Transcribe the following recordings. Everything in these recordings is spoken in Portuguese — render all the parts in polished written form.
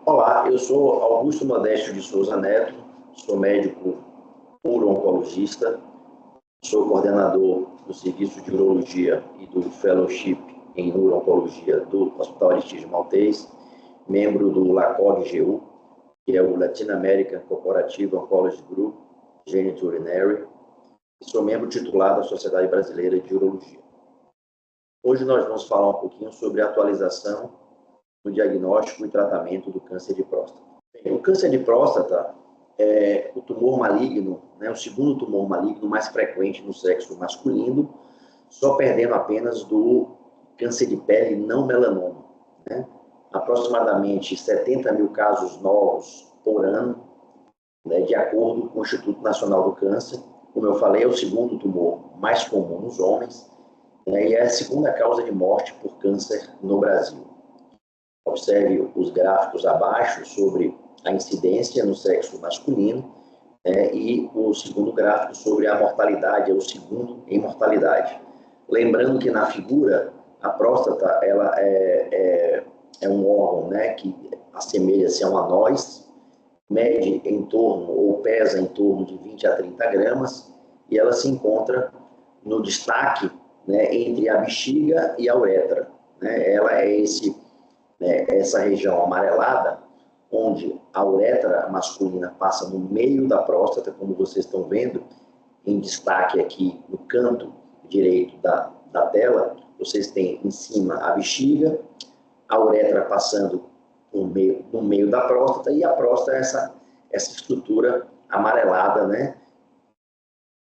Olá, eu sou Augusto Modéstio de Souza Neto, sou médico uro-oncologista, sou coordenador do Serviço de Urologia e do Fellowship em Uro-Oncologia do Hospital Aristídes Maltês, membro do LACOG-GU, que é o Latin American Corporative Oncology Group, Geniturinary, e sou membro titular da Sociedade Brasileira de Urologia. Hoje nós vamos falar um pouquinho sobre a atualização no diagnóstico e tratamento do câncer de próstata. O câncer de próstata é o tumor maligno, o segundo tumor maligno mais frequente no sexo masculino, só perdendo apenas do câncer de pele não melanoma. Aproximadamente 70 mil casos novos por ano, de acordo com o Instituto Nacional do Câncer. Como eu falei, é o segundo tumor mais comum nos homens, e é a segunda causa de morte por câncer no Brasil. Observe os gráficos abaixo sobre a incidência no sexo masculino, e o segundo gráfico sobre a mortalidade, é o segundo em mortalidade. Lembrando que na figura, a próstata ela é um órgão que assemelha-se a uma noz, mede em torno, ou pesa em torno de 20 a 30 gramas, e ela se encontra no destaque entre a bexiga e a uretra. Ela é essa região amarelada, onde a uretra masculina passa no meio da próstata, como vocês estão vendo, em destaque aqui no canto direito da tela, vocês têm em cima a bexiga, a uretra passando no meio da próstata, e a próstata é essa estrutura amarelada,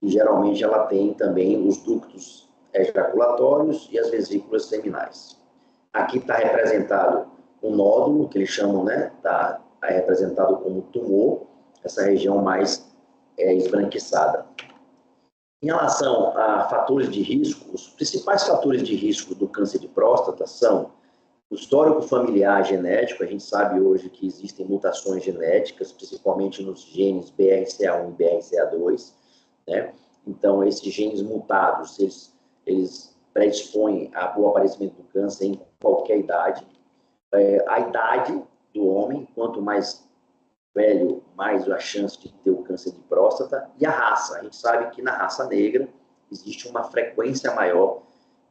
e geralmente ela tem também os ductos ejaculatórios e as vesículas seminais. Aqui está representado um nódulo, que eles chamam, está representado como tumor, essa região mais esbranquiçada. Em relação a fatores de risco, os principais fatores de risco do câncer de próstata são o histórico familiar genético. A gente sabe hoje que existem mutações genéticas, principalmente nos genes BRCA1 e BRCA2, Então, esses genes mutados, eles predispõem ao aparecimento do câncer em qualquer idade. A idade do homem, quanto mais velho, mais a chance de ter o câncer de próstata. E a raça. A gente sabe que na raça negra existe uma frequência maior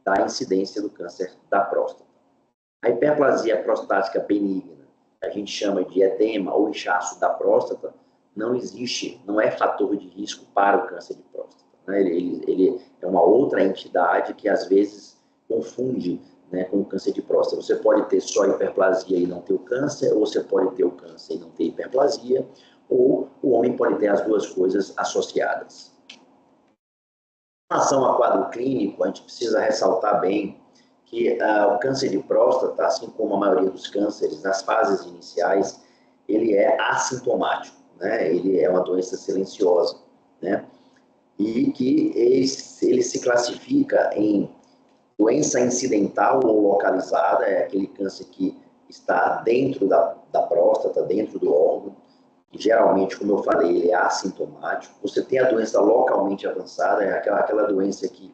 da incidência do câncer da próstata. A hiperplasia prostática benigna, que a gente chama de edema ou inchaço da próstata, não existe, não é fator de risco para o câncer de próstata. Ele é uma outra entidade que às vezes confunde com o câncer de próstata. Você pode ter só hiperplasia e não ter o câncer, ou você pode ter o câncer e não ter hiperplasia, ou o homem pode ter as duas coisas associadas. Em relação ao quadro clínico, a gente precisa ressaltar bem que o câncer de próstata, assim como a maioria dos cânceres, nas fases iniciais, ele é assintomático, ele é uma doença silenciosa, e que ele se classifica em doença incidental ou localizada, é aquele câncer que está dentro da próstata, dentro do órgão, e geralmente, como eu falei, ele é assintomático. Você tem a doença localmente avançada, é aquela doença que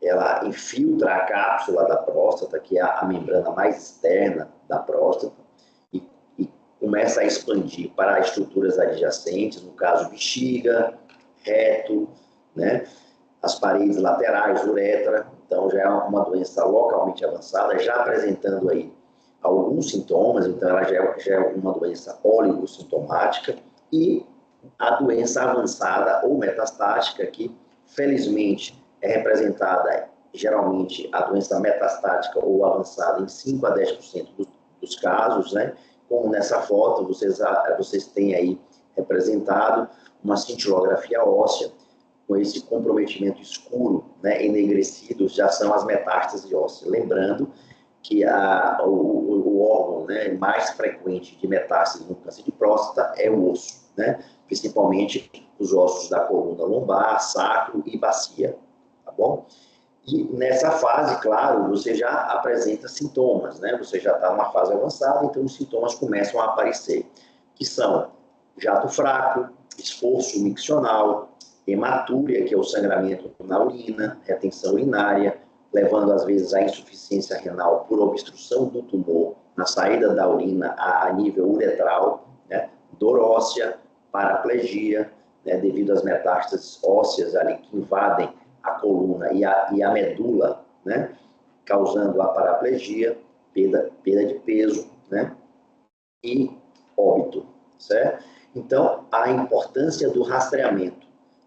ela infiltra a cápsula da próstata, que é a membrana mais externa da próstata, e começa a expandir para estruturas adjacentes, no caso bexiga, reto, as paredes laterais, uretra. Então já é uma doença localmente avançada, já apresentando aí alguns sintomas. Então ela já é uma doença oligossintomática, e a doença avançada ou metastática, que felizmente é representada geralmente a doença metastática ou avançada em 5 a 10% dos casos, Como nessa foto vocês têm aí representado uma cintilografia óssea, com esse comprometimento escuro, enegrecido, já são as metástases ósseas. Lembrando que o órgão mais frequente de metástase no câncer de próstata é o osso, principalmente os ossos da coluna lombar, sacro e bacia, tá bom? E nessa fase, claro, você já apresenta sintomas, Você já está numa fase avançada, então os sintomas começam a aparecer, que são jato fraco, esforço miccional, hematúria, que é o sangramento na urina, retenção urinária, levando às vezes à insuficiência renal por obstrução do tumor na saída da urina a nível uretral, né? Dor óssea, paraplegia, né? Devido às metástases ósseas ali que invadem a coluna e a medula, né? Causando a paraplegia, perda de peso, né? E óbito, certo? Então, a importância do rastreamento.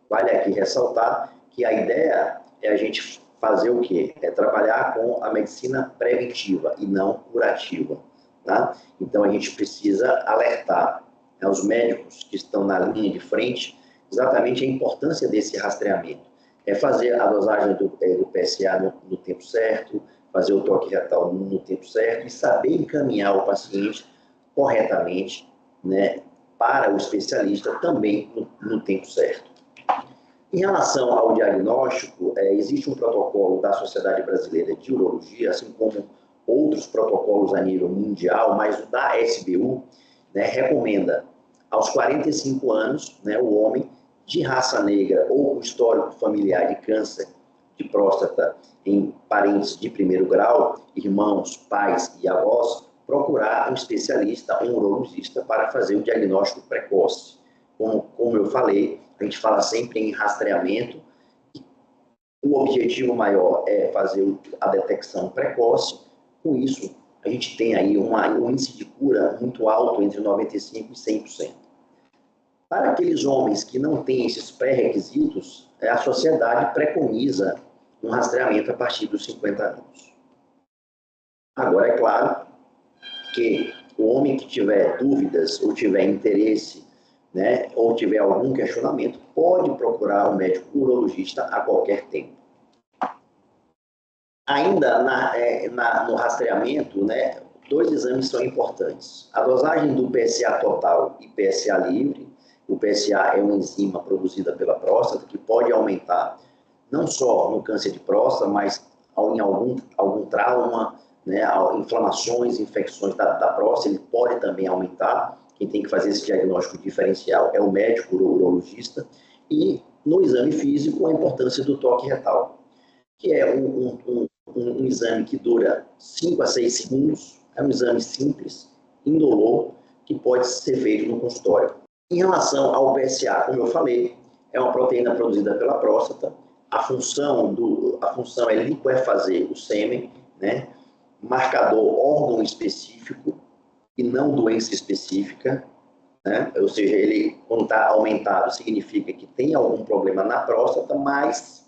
Vale aqui ressaltar que a ideia é a gente fazer o quê? É trabalhar com a medicina preventiva e não curativa, tá? Então, a gente precisa alertar, né, os médicos que estão na linha de frente exatamente a importância desse rastreamento. É fazer a dosagem do PSA no tempo certo, fazer o toque retal no tempo certo e saber encaminhar o paciente corretamente, né, para o especialista também no tempo certo. Em relação ao diagnóstico, existe um protocolo da Sociedade Brasileira de Urologia, assim como outros protocolos a nível mundial, mas o da SBU, né, recomenda aos 45 anos, né, o homem de raça negra ou com histórico familiar de câncer de próstata em parentes de primeiro grau, irmãos, pais e avós, procurar um especialista, um urologista, para fazer o diagnóstico precoce. Como eu falei, a gente fala sempre em rastreamento. O objetivo maior é fazer a detecção precoce. Com isso, a gente tem aí um índice de cura muito alto, entre 95% e 100%. Para aqueles homens que não têm esses pré-requisitos, a sociedade preconiza um rastreamento a partir dos 50 anos. Agora, é claro que o homem que tiver dúvidas ou tiver interesse, né, ou tiver algum questionamento, pode procurar o médico urologista a qualquer tempo. Ainda no rastreamento, né, 2 exames são importantes. A dosagem do PSA total e PSA livre. O PSA é uma enzima produzida pela próstata que pode aumentar não só no câncer de próstata, mas em algum trauma, né, inflamações, infecções da próstata, ele pode também aumentar. Quem tem que fazer esse diagnóstico diferencial é o médico urologista. E no exame físico, a importância do toque retal, que é um exame que dura 5 a 6 segundos, é um exame simples, indolor, que pode ser feito no consultório. Em relação ao PSA, como eu falei, é uma proteína produzida pela próstata. A função é liquefazer o sêmen, né? Marcador órgão específico e não doença específica, né? Ou seja, ele, quando está aumentado, significa que tem algum problema na próstata, mas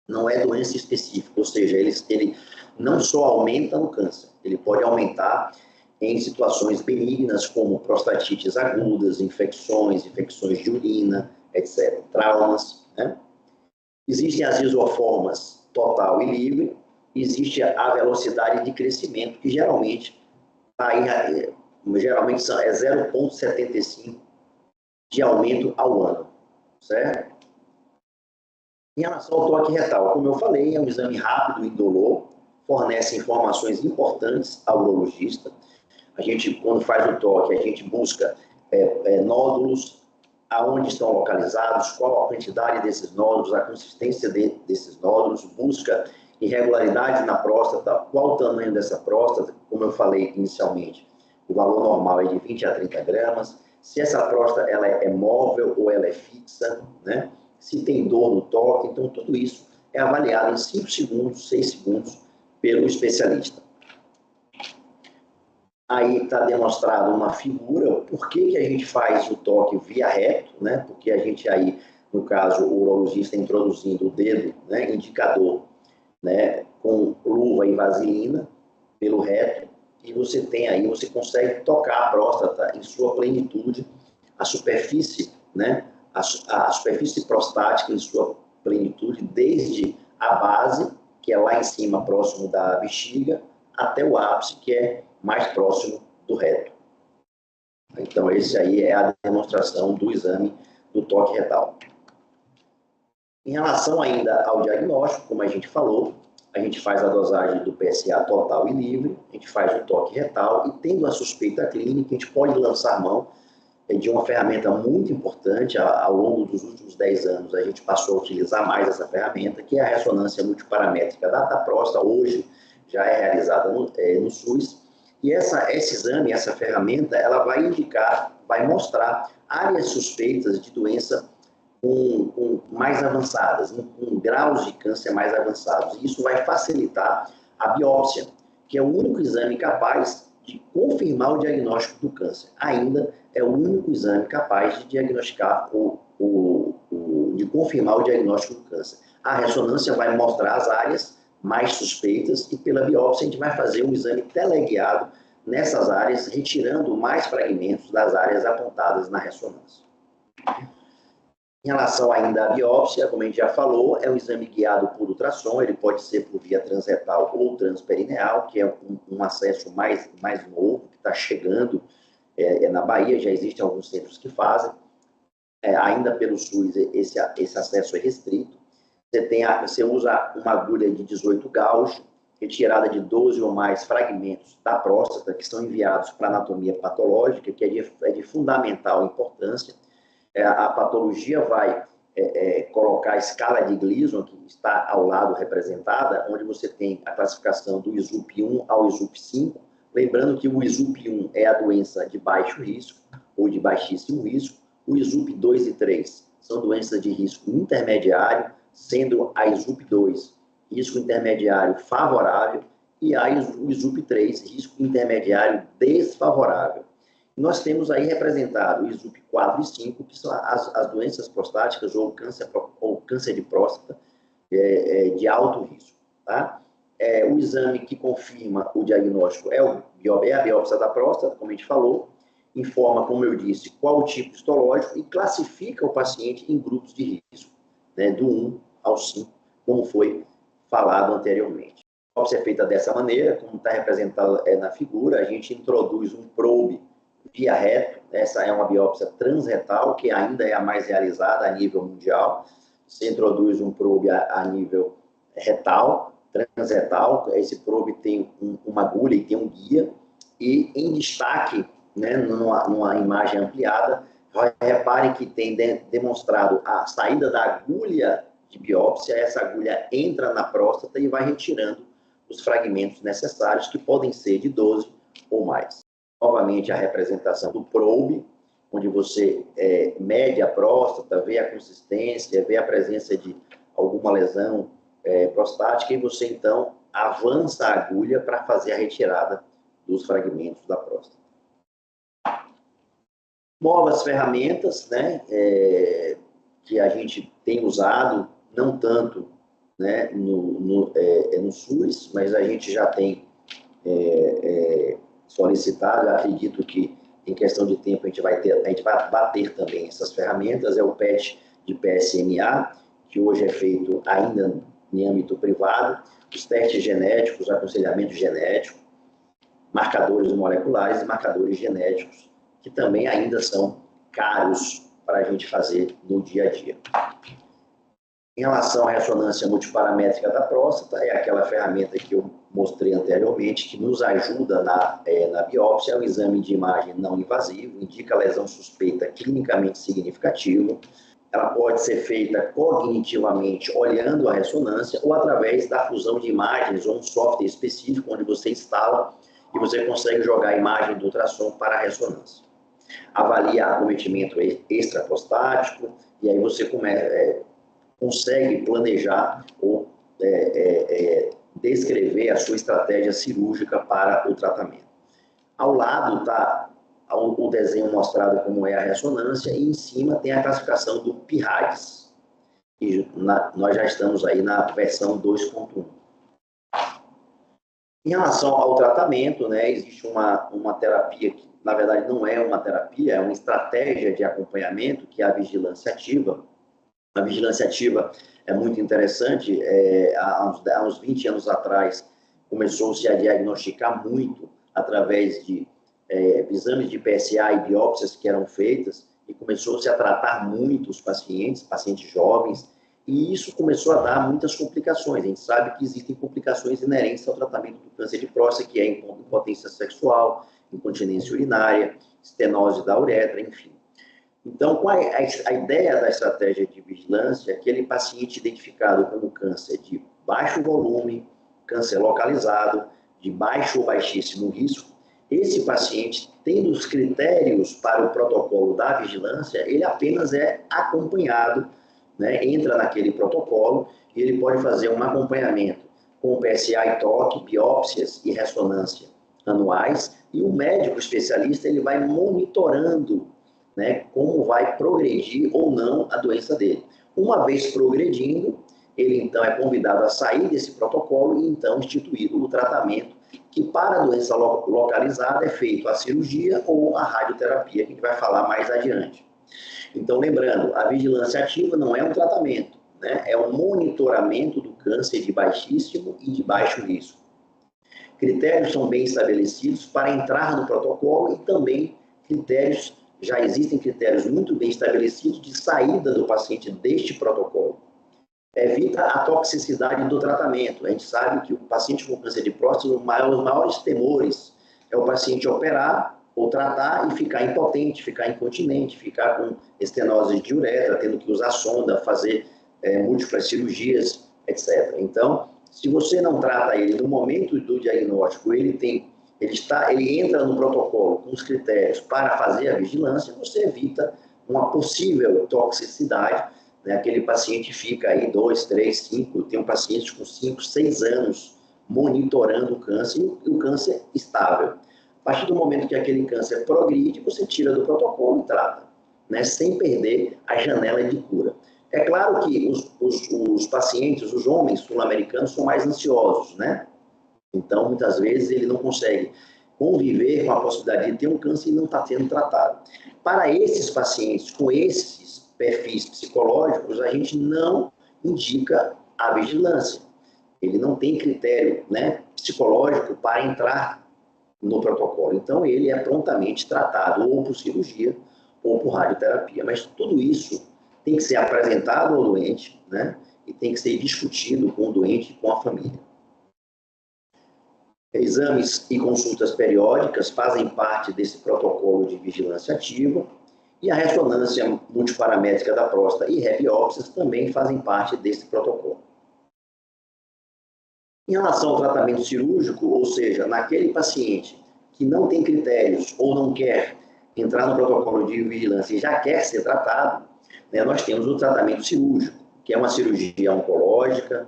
não é doença específica, ou seja, ele não só aumenta no câncer, ele pode aumentar em situações benignas como prostatites agudas, infecções de urina, etc., traumas, né? Existem as isoformas total e livre, existe a velocidade de crescimento, que geralmente é 0,75 de aumento ao ano, certo? Em relação ao toque retal, como eu falei, é um exame rápido e indolor, fornece informações importantes ao urologista. A gente, quando faz o toque, a gente busca nódulos, aonde estão localizados, qual a quantidade desses nódulos, a consistência desses nódulos, busca irregularidades na próstata, qual o tamanho dessa próstata, como eu falei inicialmente, o valor normal é de 20 a 30 gramas, se essa próstata ela é móvel ou ela é fixa, né? Se tem dor no toque, então tudo isso é avaliado em 5 segundos, 6 segundos pelo especialista. Aí está demonstrado uma figura, por que a gente faz o toque via reto, né? Porque a gente aí, no caso, o urologista introduzindo o dedo, né, indicador, né, com luva e vaselina pelo reto, e você tem aí, você consegue tocar a próstata em sua plenitude, a superfície, né, a superfície prostática em sua plenitude, desde a base, que é lá em cima, próximo da bexiga, até o ápice, que é mais próximo do reto. Então, esse aí é a demonstração do exame do toque retal. Em relação ainda ao diagnóstico, como a gente falou, a gente faz a dosagem do PSA total e livre, a gente faz o toque retal e, tendo a suspeita clínica, a gente pode lançar mão de uma ferramenta muito importante. Ao longo dos últimos 10 anos, a gente passou a utilizar mais essa ferramenta, que é a ressonância multiparamétrica da próstata. Hoje já é realizada no SUS, E esse exame, essa ferramenta, ela vai indicar, vai mostrar áreas suspeitas de doença mais avançadas, com graus de câncer mais avançados. E isso vai facilitar a biópsia, que é o único exame capaz de confirmar o diagnóstico do câncer. Ainda é o único exame capaz de diagnosticar de confirmar o diagnóstico do câncer. A ressonância vai mostrar as áreas mais suspeitas e pela biópsia a gente vai fazer um exame teleguiado nessas áreas, retirando mais fragmentos das áreas apontadas na ressonância. Em relação ainda à biópsia, como a gente já falou, é um exame guiado por ultrassom, ele pode ser por via transretal ou transperineal, que é um acesso mais novo, que está chegando na Bahia, já existem alguns centros que fazem, ainda pelo SUS esse acesso é restrito. Você usa uma agulha de 18 gauge, retirada de 12 ou mais fragmentos da próstata, que são enviados para a anatomia patológica, que é de fundamental importância. A patologia vai colocar a escala de Gleason, que está ao lado representada, onde você tem a classificação do ISUP 1 ao ISUP 5, lembrando que o ISUP 1 é a doença de baixo risco ou de baixíssimo risco, o ISUP 2 e 3 são doenças de risco intermediário, sendo a ISUP 2 risco intermediário favorável e o ISUP 3 risco intermediário desfavorável. Nós temos aí representado o ISUP 4 e 5, que são as doenças prostáticas ou câncer de próstata de alto risco. Tá? O exame que confirma o diagnóstico é a biópsia da próstata, como a gente falou, informa, como eu disse, qual o tipo histológico e classifica o paciente em grupos de risco, né, do 1 ao 5, como foi falado anteriormente. A biópsia é feita dessa maneira, como está representado na figura, a gente introduz um probe via reto, essa é uma biópsia transretal, que ainda é a mais realizada a nível mundial. Você introduz um probe a nível retal, transretal, esse probe tem uma agulha e tem um guia, e em destaque, né, numa imagem ampliada, reparem que tem demonstrado a saída da agulha de biópsia, essa agulha entra na próstata e vai retirando os fragmentos necessários, que podem ser de 12 ou mais. Novamente, a representação do probe, onde você mede a próstata, vê a consistência, vê a presença de alguma lesão prostática, e você, então, avança a agulha para fazer a retirada dos fragmentos da próstata. Novas ferramentas, né, que a gente tem usado, não tanto, né, no SUS, mas a gente já tem solicitado. Eu acredito que em questão de tempo a gente vai bater também essas ferramentas. É o PET de PSMA, que hoje é feito ainda em âmbito privado, os testes genéticos, aconselhamento genético, marcadores moleculares e marcadores genéticos, que também ainda são caros para a gente fazer no dia a dia. Em relação à ressonância multiparamétrica da próstata, é aquela ferramenta que eu mostrei anteriormente, que nos ajuda na biópsia. É um exame de imagem não invasivo, indica lesão suspeita clinicamente significativa. Ela pode ser feita cognitivamente, olhando a ressonância, ou através da fusão de imagens, ou um software específico, onde você instala e você consegue jogar a imagem do ultrassom para a ressonância. Avalia acometimento extraprostático, e aí você consegue planejar ou descrever a sua estratégia cirúrgica para o tratamento. Ao lado está o desenho mostrado como é a ressonância, e em cima tem a classificação do PIRADS. E nós já estamos aí na versão 2.1. Em relação ao tratamento, né, existe uma terapia que, na verdade, não é uma terapia, é uma estratégia de acompanhamento, que é a vigilância ativa. A vigilância ativa é muito interessante. Há uns 20 anos atrás, começou-se a diagnosticar muito através de exames de PSA e biópsias que eram feitas, e começou-se a tratar muito os pacientes jovens, e isso começou a dar muitas complicações. A gente sabe que existem complicações inerentes ao tratamento do câncer de próstata, que é impotência sexual, incontinência urinária, estenose da uretra, enfim. Então, qual é a ideia da estratégia de vigilância? Aquele paciente identificado como câncer de baixo volume, câncer localizado, de baixo ou baixíssimo risco, esse paciente, tendo os critérios para o protocolo da vigilância, ele apenas é acompanhado, né? Entra naquele protocolo e ele pode fazer um acompanhamento com PSA e toque, biópsias e ressonância anuais, e o médico especialista ele vai monitorando, né, como vai progredir ou não a doença dele. Uma vez progredindo, ele então é convidado a sair desse protocolo e então instituído o tratamento, que para a doença localizada é feito a cirurgia ou a radioterapia, que a gente vai falar mais adiante. Então, lembrando, a vigilância ativa não é um tratamento, né? É um monitoramento do câncer de baixíssimo e de baixo risco. Critérios são bem estabelecidos para entrar no protocolo e também critérios, já existem critérios muito bem estabelecidos de saída do paciente deste protocolo. Evita a toxicidade do tratamento. A gente sabe que o paciente com câncer de próstata, os maiores temores é o paciente operar ou tratar e ficar impotente, ficar incontinente, ficar com estenose de uretra, tendo que usar sonda, fazer múltiplas cirurgias, etc. Então, se você não trata ele no momento do diagnóstico, ele entra no protocolo com os critérios para fazer a vigilância, você evita uma possível toxicidade, né? Aquele paciente fica aí 2, 3, 5, tem um paciente com 5, 6 anos monitorando o câncer e o câncer estável. A partir do momento que aquele câncer progride, você tira do protocolo e trata, né? Sem perder a janela de cura. É claro que os pacientes, os homens sul-americanos, são mais ansiosos, né? Então, muitas vezes, ele não consegue conviver com a possibilidade de ter um câncer e não está sendo tratado. Para esses pacientes com esses perfis psicológicos, a gente não indica a vigilância. Ele não tem critério, né, psicológico para entrar no protocolo. Então, ele é prontamente tratado ou por cirurgia ou por radioterapia. Mas tudo isso tem que ser apresentado ao doente, né, e tem que ser discutido com o doente e com a família. Exames e consultas periódicas fazem parte desse protocolo de vigilância ativa, e a ressonância multiparamétrica da próstata e rebiópsias também fazem parte desse protocolo. Em relação ao tratamento cirúrgico, ou seja, naquele paciente que não tem critérios ou não quer entrar no protocolo de vigilância e já quer ser tratado, né, nós temos o tratamento cirúrgico, que é uma cirurgia oncológica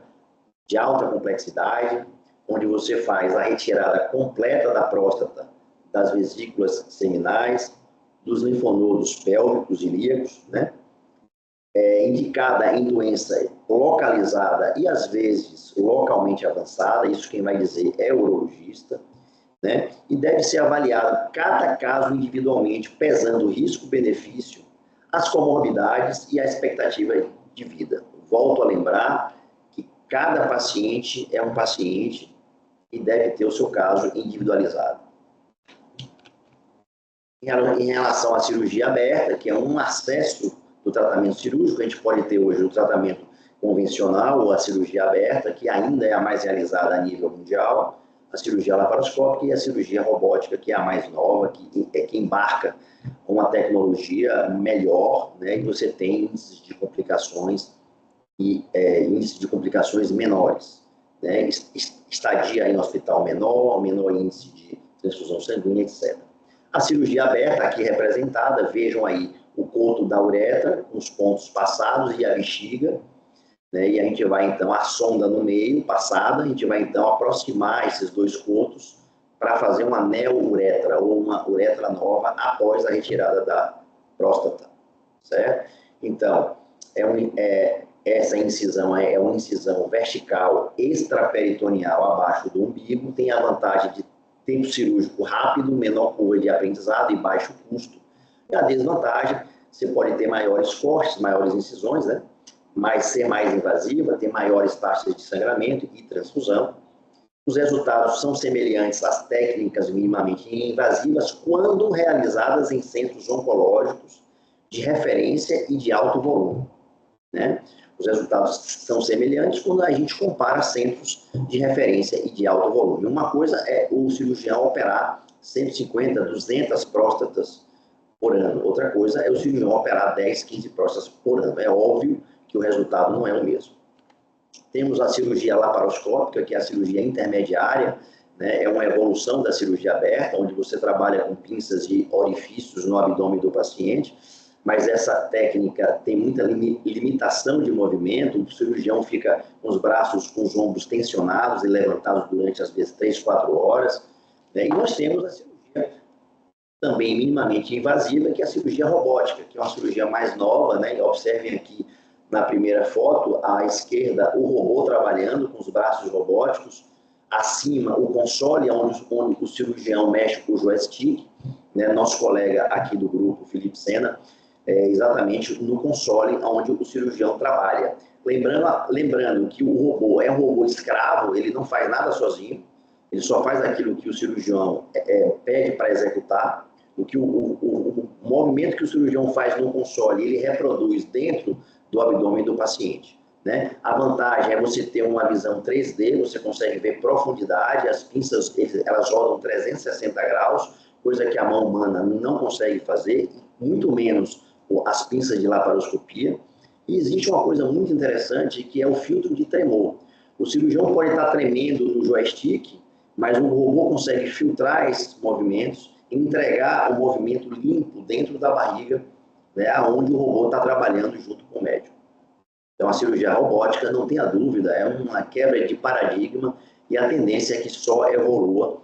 de alta complexidade, onde você faz a retirada completa da próstata, das vesículas seminais, dos linfonodos pélvicos e ilíacos, né? Indicada em doença localizada e, às vezes, localmente avançada, isso quem vai dizer é o urologista, né? E deve ser avaliado cada caso individualmente, pesando o risco-benefício, as comorbidades e a expectativa de vida. Volto a lembrar que cada paciente é um paciente e deve ter o seu caso individualizado. Em relação à cirurgia aberta, que é um acesso do tratamento cirúrgico, a gente pode ter hoje o tratamento convencional ou a cirurgia aberta, que ainda é a mais realizada a nível mundial, a cirurgia laparoscópica e a cirurgia robótica, que é a mais nova, que embarca uma tecnologia melhor, né, e você tem índices de complicações índices de complicações menores, né, estadia em hospital menor índice de transfusão sanguínea, etc. A cirurgia aberta, aqui representada, vejam aí o coto da uretra, com os pontos passados e a bexiga, né? E a gente vai, então, a sonda no meio, passada, a gente vai, então, aproximar esses dois cotos para fazer uma neo-uretra, ou uma uretra nova, após a retirada da próstata, certo? Então, essa incisão é uma incisão vertical extraperitoneal abaixo do umbigo, tem a vantagem de tempo cirúrgico rápido, menor curva de aprendizado e baixo custo. E a desvantagem, você pode ter maiores cortes, maiores incisões, né? Mas ser mais invasiva, ter maiores taxas de sangramento e transfusão. Os resultados são semelhantes às técnicas minimamente invasivas quando realizadas em centros oncológicos de referência e de alto volume, né? Os resultados são semelhantes quando a gente compara centros de referência e de alto volume. Uma coisa é o cirurgião operar 150, 200 próstatas por ano. Outra coisa é o cirurgião operar 10, 15 próstatas por ano. É óbvio que o resultado não é o mesmo. Temos a cirurgia laparoscópica, que é a cirurgia intermediária, né? É uma evolução da cirurgia aberta, onde você trabalha com pinças de orifícios no abdômen do paciente, mas essa técnica tem muita limitação de movimento, o cirurgião fica com os braços, com os ombros tensionados e levantados durante, às vezes, 3, 4 horas, né? E nós temos a cirurgia também minimamente invasiva, que é a cirurgia robótica, que é uma cirurgia mais nova, né? E observem aqui na primeira foto, à esquerda, o robô trabalhando com os braços robóticos, acima o console, onde o cirurgião mexe com o joystick, né? Nosso colega aqui do grupo, Felipe Sena, exatamente no console onde o cirurgião trabalha. Lembrando que o robô é um robô escravo, ele não faz nada sozinho, ele só faz aquilo que o cirurgião pede para executar. O movimento que o cirurgião faz no console, ele reproduz dentro do abdômen do paciente, né? A vantagem é você ter uma visão 3D, você consegue ver profundidade, as pinças elas rodam 360 graus, coisa que a mão humana não consegue fazer, muito menos as pinças de laparoscopia. E existe uma coisa muito interessante, que é o filtro de tremor. O cirurgião pode estar tremendo no joystick, mas o robô consegue filtrar esses movimentos e entregar o movimento limpo dentro da barriga, né, onde o robô está trabalhando junto com o médico. Então, a cirurgia robótica, não tenha dúvida, é uma quebra de paradigma e a tendência é que só evolua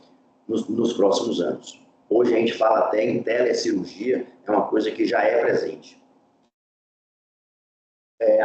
nos próximos anos. Hoje a gente fala até em telecirurgia, é uma coisa que já é presente.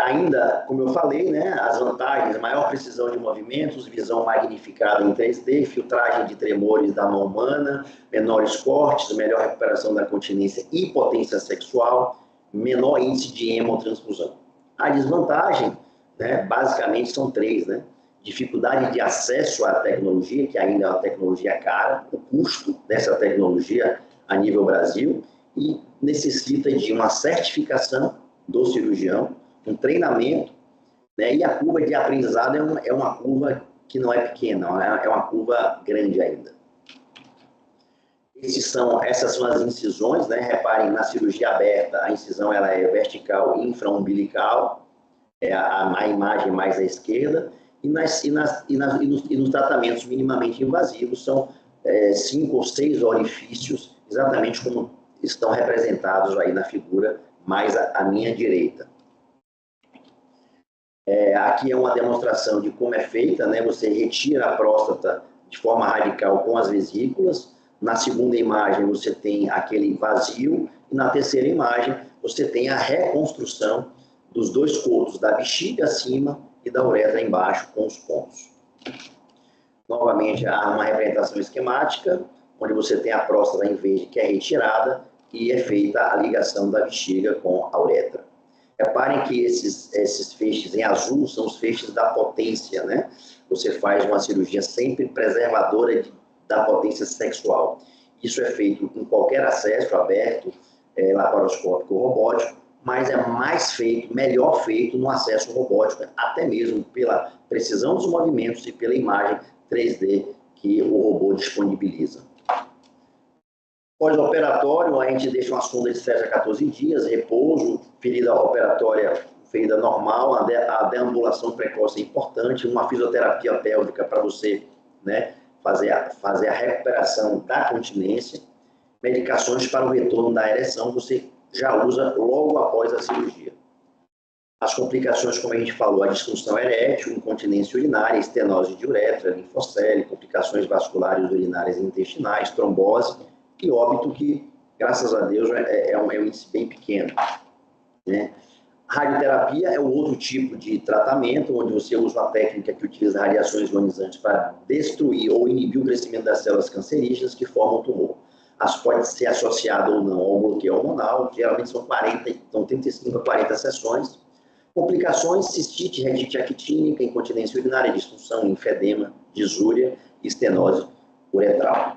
Ainda, como eu falei, né, as vantagens, maior precisão de movimentos, visão magnificada em 3D, filtragem de tremores da mão humana, menores cortes, melhor recuperação da continência e potência sexual, menor índice de hemotransfusão. A desvantagem, né, basicamente, são 3, né? Dificuldade de acesso à tecnologia, que ainda é uma tecnologia cara, o custo dessa tecnologia a nível Brasil, e necessita de uma certificação do cirurgião, um treinamento, né? E a curva de aprendizado é uma curva que não é pequena, é uma curva grande ainda. Essas são as incisões, né? Reparem, na cirurgia aberta, a incisão ela é vertical e infraumbilical, é a imagem mais à esquerda, e nos tratamentos minimamente invasivos são 5 ou 6 orifícios, exatamente como estão representados aí na figura mais à minha direita. Aqui é uma demonstração de como é feita, né? Você retira a próstata de forma radical com as vesículas. Na segunda imagem você tem aquele vazio e na terceira imagem você tem a reconstrução dos 2 corpos, da bexiga acima e da uretra embaixo, com os pontos. Novamente, há uma representação esquemática, onde você tem a próstata em verde que é retirada e é feita a ligação da bexiga com a uretra. Reparem que esses feixes em azul são os feixes da potência, né? Você faz uma cirurgia sempre preservadora da potência sexual. Isso é feito em qualquer acesso aberto, laparoscópico ou robótico, mas é melhor feito no acesso robótico, até mesmo pela precisão dos movimentos e pela imagem 3D que o robô disponibiliza. Pós-operatório, a gente deixa uma sonda de 7 a 14 dias, repouso, ferida operatória, ferida normal, a deambulação precoce é importante, uma fisioterapia pélvica para você, né, fazer a recuperação da continência, medicações para o retorno da ereção, você já usa logo após a cirurgia. As complicações, como a gente falou, a disfunção erétil, incontinência urinária, estenose de uretra, linfocele, complicações vasculares urinárias e intestinais, trombose e óbito, que, graças a Deus, é um índice bem pequeno, né? Radioterapia é um outro tipo de tratamento, onde você usa uma técnica que utiliza radiações ionizantes para destruir ou inibir o crescimento das células cancerígenas que formam o tumor. Pode ser associado ou não ao bloqueio hormonal, geralmente são 35 a 40 sessões. Complicações: cistite, retite actínica, incontinência urinária, disfunção, linfedema, disúria e estenose uretral.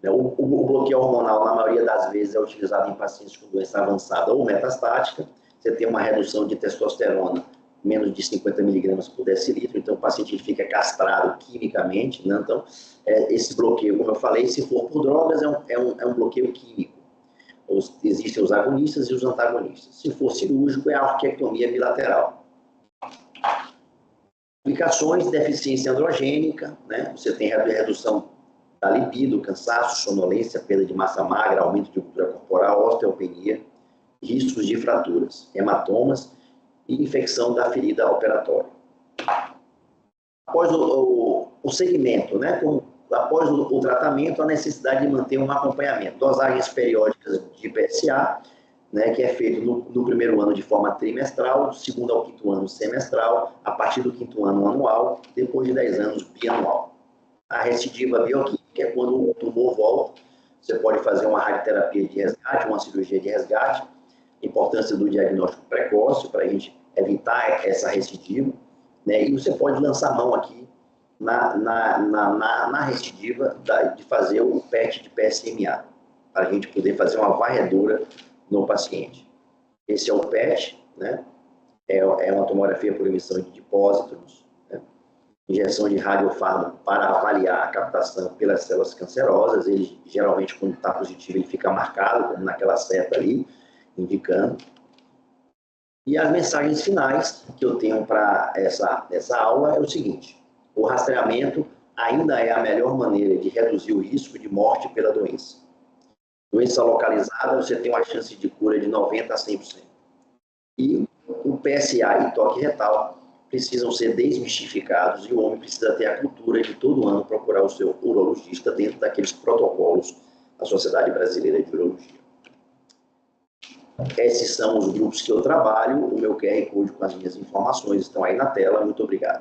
O bloqueio hormonal, na maioria das vezes, é utilizado em pacientes com doença avançada ou metastática. Você tem uma redução de testosterona menos de 50 miligramas por decilitro, então o paciente fica castrado quimicamente, né? Então, esse bloqueio, como eu falei, se for por drogas, é um bloqueio químico. Existem os agonistas e os antagonistas. Se for cirúrgico, é a orquiectomia bilateral. Complicações: deficiência androgênica, né? Você tem redução da libido, cansaço, sonolência, perda de massa magra, aumento de gordura corporal, osteopenia, riscos de fraturas, hematomas e infecção da ferida operatória. Após o segmento, né, após o tratamento, a necessidade de manter um acompanhamento, dosagens periódicas de PSA, né, que é feito no primeiro ano de forma trimestral, do segundo ao quinto ano semestral, a partir do quinto ano anual, depois de 10 anos bianual. A recidiva bioquímica é quando o tumor volta, você pode fazer uma radioterapia de resgate, uma cirurgia de resgate, importância do diagnóstico precoce para a gente evitar essa recidiva, né, e você pode lançar mão aqui na recidiva de fazer o PET de PSMA, para a gente poder fazer uma varredura no paciente. Esse é o PET, né? É uma tomografia por emissão de depósitos, né? Injeção de radiofármaco para avaliar a captação pelas células cancerosas. Ele, geralmente, quando está positivo, ele fica marcado, como naquela seta ali, indicando. E as mensagens finais que eu tenho para essa aula é o seguinte: o rastreamento ainda é a melhor maneira de reduzir o risco de morte pela doença. Doença localizada, você tem uma chance de cura de 90% a 100%. E o PSA e toque retal precisam ser desmistificados e o homem precisa ter a cultura de todo ano procurar o seu urologista dentro daqueles protocolos da Sociedade Brasileira de Urologia. Esses são os grupos que eu trabalho, o meu QR Code com as minhas informações estão aí na tela. Muito obrigado.